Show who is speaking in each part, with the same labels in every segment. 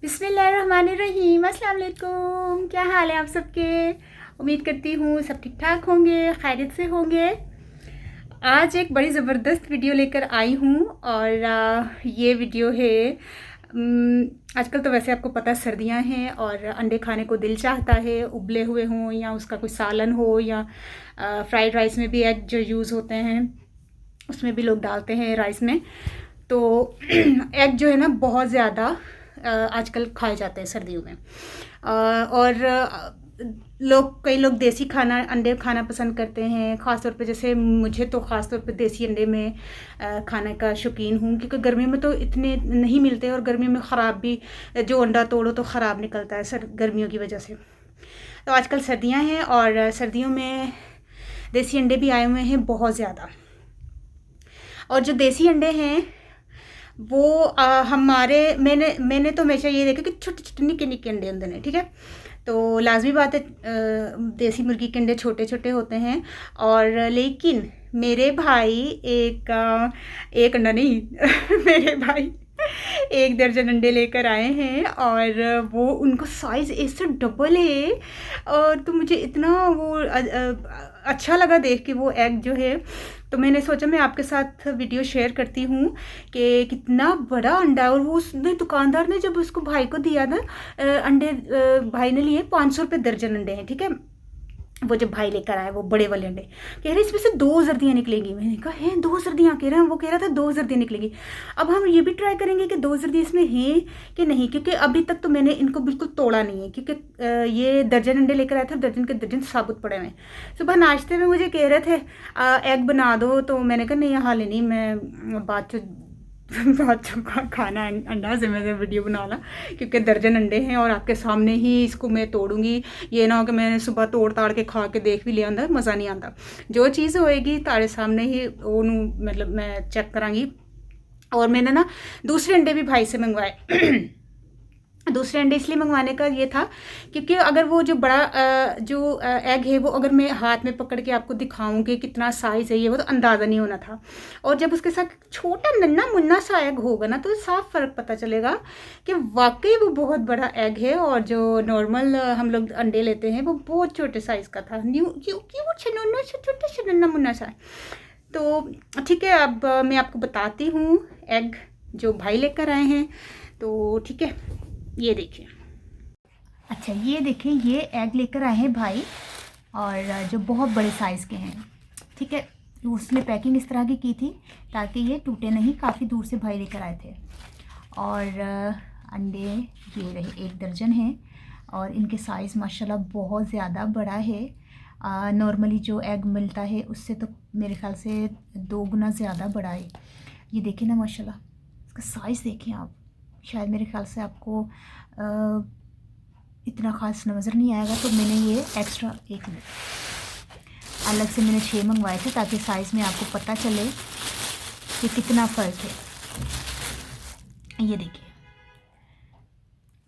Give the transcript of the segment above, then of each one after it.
Speaker 1: बिस्मिल्लाहिर्रहमानिर्रहीम। अस्सलाम वालेकुम। क्या हाल है आप सबके? उम्मीद करती हूँ सब ठीक ठाक होंगे, खैरियत से होंगे। आज एक बड़ी ज़बरदस्त वीडियो लेकर आई हूँ और ये वीडियो है आजकल तो वैसे आपको पता सर्दियाँ हैं और अंडे खाने को दिल चाहता है, उबले हुए हों या उसका कोई सालन हो या फ्राइड राइस में भी एग जो यूज़ होते हैं उसमें भी लोग डालते हैं राइस में। तो एग जो है ना बहुत ज़्यादा आजकल खाए जाते हैं सर्दियों में। और कई लोग देसी खाना अंडे खाना पसंद करते हैं, ख़ास तौर पे जैसे मुझे तो ख़ास तौर पे देसी अंडे में खाने का शौकीन हूँ, क्योंकि गर्मियों में तो इतने नहीं मिलते और गर्मियों में ख़राब भी, जो अंडा तोड़ो तो ख़राब निकलता है सर गर्मियों की वजह से। तो आजकल सर्दियाँ हैं और सर्दियों में देसी अंडे भी आए हुए हैं बहुत ज़्यादा। और जो देसी अंडे हैं वो मैंने तो हमेशा ये देखा कि छोटे छोटे निक्के निक्के अंडे होते हैं, ठीक है। तो लाजमी बात है देसी मुर्गी के अंडे छोटे छोटे होते हैं। और लेकिन मेरे भाई एक अंडा नहीं मेरे भाई 1 दर्जन अंडे लेकर आए हैं और वो उनका साइज़ इससे डबल है। और तो मुझे इतना वो अच्छा लगा देख के वो एग जो है। तो मैंने सोचा मैं आपके साथ वीडियो शेयर करती हूँ कि कितना बड़ा अंडा है। और वो उसने दुकानदार ने जब उसको भाई को दिया ना अंडे, भाई ने लिए 500 रुपये दर्जन अंडे हैं, ठीक है। वो जब भाई लेकर आए वो बड़े वाले अंडे, कह रहे इसमें से 2 सर्दियाँ निकलेंगी। मैंने कहा हैं 2 सर्दियाँ कह रहे हैं, वो कह रहा था 2 सर्दियाँ निकलेंगी। अब हम ये भी ट्राई करेंगे कि 2 सर्दी इसमें हैं कि नहीं, क्योंकि अभी तक तो मैंने इनको बिल्कुल तोड़ा नहीं है, क्योंकि ये दर्जन अंडे लेकर आए थे, दर्जन के दर्जन साबुत पड़े हुए। सुबह नाश्ते में मुझे कह रहे थे एग बना दो, तो मैंने कहा नहीं हाल नहीं, मैं बात खाना अंडा से मैं वीडियो बनाना, क्योंकि दर्जन अंडे हैं और आपके सामने ही इसको मैं तोड़ूंगी। ये ना हो कि मैंने सुबह तोड़ ताड़ के खा के देख भी लिया, अंदर मज़ा नहीं आता। जो चीज़ होएगी तारे सामने ही मतलब मैं चेक करांगी। और मैंने ना दूसरे अंडे भी भाई से मंगवाए दूसरे अंडे इसलिए मंगवाने का ये था क्योंकि अगर वो जो बड़ा एग है वो अगर मैं हाथ में पकड़ के आपको दिखाऊंगी कितना साइज़ है ये, वो तो अंदाज़ा नहीं होना था। और जब उसके साथ छोटा नन्ना मुन्ना सा एग होगा ना तो साफ फ़र्क पता चलेगा कि वाकई वो बहुत बड़ा एग है और जो नॉर्मल हम लोग अंडे लेते हैं वो बहुत छोटे साइज़ का था। क्योंकि वो छनन्ना सा छोटा सा नन्ना मुन्ना सा। तो ठीक है, अब मैं आपको बताती हूँ एग जो भाई लेकर आए हैं। तो ठीक है, ये देखिए। अच्छा ये देखिए, ये एग लेकर आए हैं भाई और जो बहुत बड़े साइज़ के हैं, ठीक है। उसने पैकिंग इस तरह की की थी ताकि ये टूटे नहीं, काफ़ी दूर से भाई लेकर आए थे। और अंडे ये रहे 1 दर्जन हैं और इनके साइज़ माशाल्लाह बहुत ज़्यादा बड़ा है। नॉर्मली जो एग मिलता है उससे तो मेरे ख्याल से 2 गुना ज़्यादा बड़ा है। ये देखिए ना माशाल्लाह, इसका साइज़ देखें आप। शायद मेरे ख्याल से आपको इतना ख़ास नज़र नहीं आएगा, तो मैंने ये एक्स्ट्रा 1 मिनट अलग से मैंने 6 मंगवाए थे ताकि साइज़ में आपको पता चले कि कितना फ़र्क है। ये देखिए,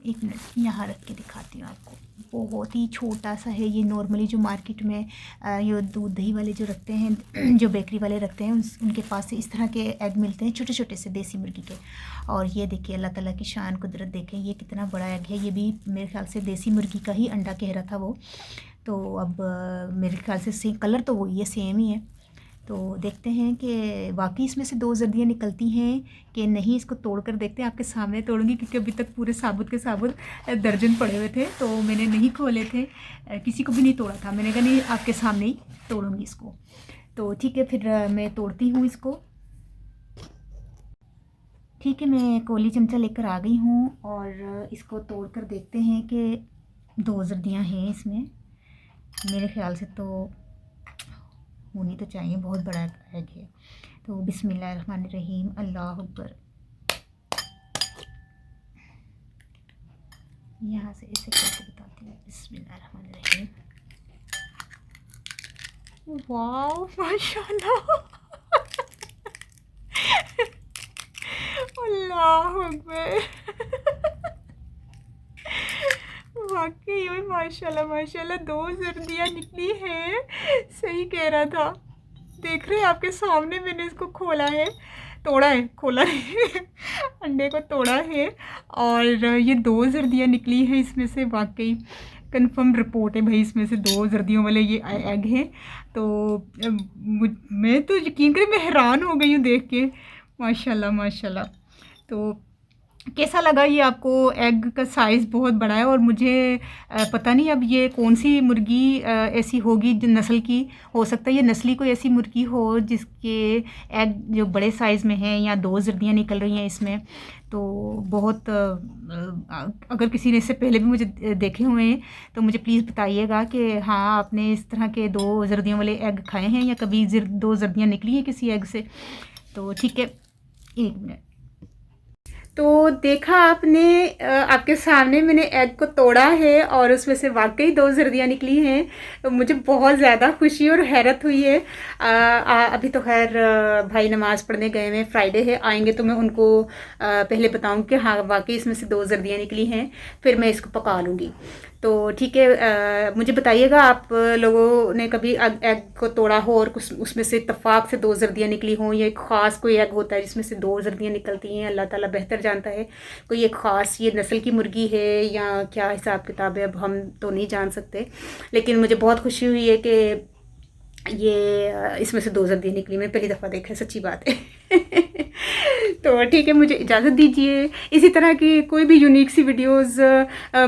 Speaker 1: 1 मिनट यहाँ रख के दिखाती हूँ आपको। बहुत ही छोटा सा है ये। नॉर्मली जो मार्केट में ये दूध दही वाले जो रखते हैं, जो बेकरी वाले रखते हैं, उनके पास से इस तरह के एग मिलते हैं छोटे छोटे से देसी मुर्गी के। और ये देखिए अल्लाह ताला की शान कुदरत देखें, ये कितना बड़ा एग है। ये भी मेरे ख्याल से देसी मुर्गी का ही अंडा कह रहा था वो। तो अब मेरे ख्याल से सेम कलर तो वही है, सेम ही है। तो देखते हैं कि वाकई इसमें से 2 सर्दियाँ निकलती हैं कि नहीं। इसको तोड़ कर देखते हैं, आपके सामने तोड़ूंगी क्योंकि अभी तक पूरे साबुत के साबुत दर्जन पड़े हुए थे, तो मैंने नहीं खोले थे, किसी को भी नहीं तोड़ा था। मैंने कहा नहीं आपके सामने ही तोड़ूंगी इसको। तो ठीक है, फिर मैं तोड़ती हूँ इसको। ठीक है, मैं कोली चमचा लेकर आ गई हूँ और इसको तोड़ कर देखते हैं कि 2 सर्दियाँ हैं इसमें। मेरे ख्याल से तो होनी तो चाहिए, बहुत बड़ा एग है। तो बिस्मिल्लाहिर्रहमानिर्रहीम, अल्लाह अकबर। यहाँ से इसे कैसे बताती हूँ। बिस्मिल्लाहिर्रहमानिर्रहीम। वाओ माशाल्लाह अल्लाह अकबर वाकई में माशाल्लाह माशाल्लाह 2 सर्दियाँ निकली हैं। सही कह रहा था, देख रहे हैं आपके सामने मैंने इसको खोला है। तोड़ा है, खोला है अंडे को तोड़ा है और ये 2 जर्दियाँ निकली हैं इसमें से। वाकई कंफर्म रिपोर्ट है भाई, इसमें से 2 जर्दियों वाले ये एग हैं। तो मैं तो यकीन करें, मैं हैरान हो गई हूँ देख के, माशाल्लाह माशाल्लाह। तो कैसा लगा ये आपको? एग का साइज़ बहुत बड़ा है और मुझे पता नहीं अब ये कौन सी मुर्गी ऐसी होगी जो नस्ल की, हो सकता है ये नस्ली कोई ऐसी मुर्गी हो जिसके एग जो बड़े साइज़ में हैं, या 2 जर्दियाँ निकल रही हैं इसमें। तो बहुत अगर किसी ने इससे पहले भी मुझे देखे हुए हैं तो मुझे प्लीज़ बताइएगा कि हाँ आपने इस तरह के 2 जर्दियों वाले एग खाए हैं या कभी 2 जर्दियाँ निकली हैं किसी एग से। तो ठीक है, 1 मिनट। तो देखा आपने, आपके सामने मैंने एग को तोड़ा है और उसमें से वाकई 2 जर्दियाँ निकली हैं। तो मुझे बहुत ज़्यादा खुशी और हैरत हुई है। अभी तो खैर भाई नमाज़ पढ़ने गए हैं, फ्राइडे है, आएंगे तो मैं उनको पहले बताऊँ कि हाँ वाकई इसमें से 2 जर्दियाँ निकली हैं, फिर मैं इसको पका लूँगी। तो ठीक है, मुझे बताइएगा आप लोगों ने कभी एग को तोड़ा हो और कुछ उसमें से इत्तेफाक से 2 जर्दियाँ निकली हों, या एक ख़ास कोई एग होता है जिसमें से 2 जर्दियाँ निकलती हैं, अल्लाह ताला बेहतर जानता है कोई एक ख़ास ये नस्ल की मुर्गी है या क्या हिसाब किताब है, अब हम तो नहीं जान सकते। लेकिन मुझे बहुत खुशी हुई है कि ये इसमें से 2 जर्दियाँ निकली, मैं पहली दफ़ा देखा है, सच्ची बात है तो ठीक है, मुझे इजाज़त दीजिए। इसी तरह की कोई भी यूनिक सी वीडियोस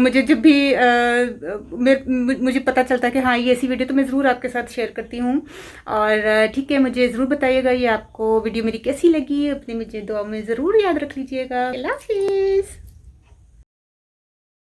Speaker 1: मुझे जब भी मुझे पता चलता है कि हाँ ये ऐसी वीडियो, तो मैं ज़रूर आपके साथ शेयर करती हूँ। और ठीक है, मुझे ज़रूर बताइएगा ये आपको वीडियो मेरी कैसी लगी, अपनी मुझे दुआ में ज़रूर याद रख लीजिएगा। अल्लाह हाफिज़।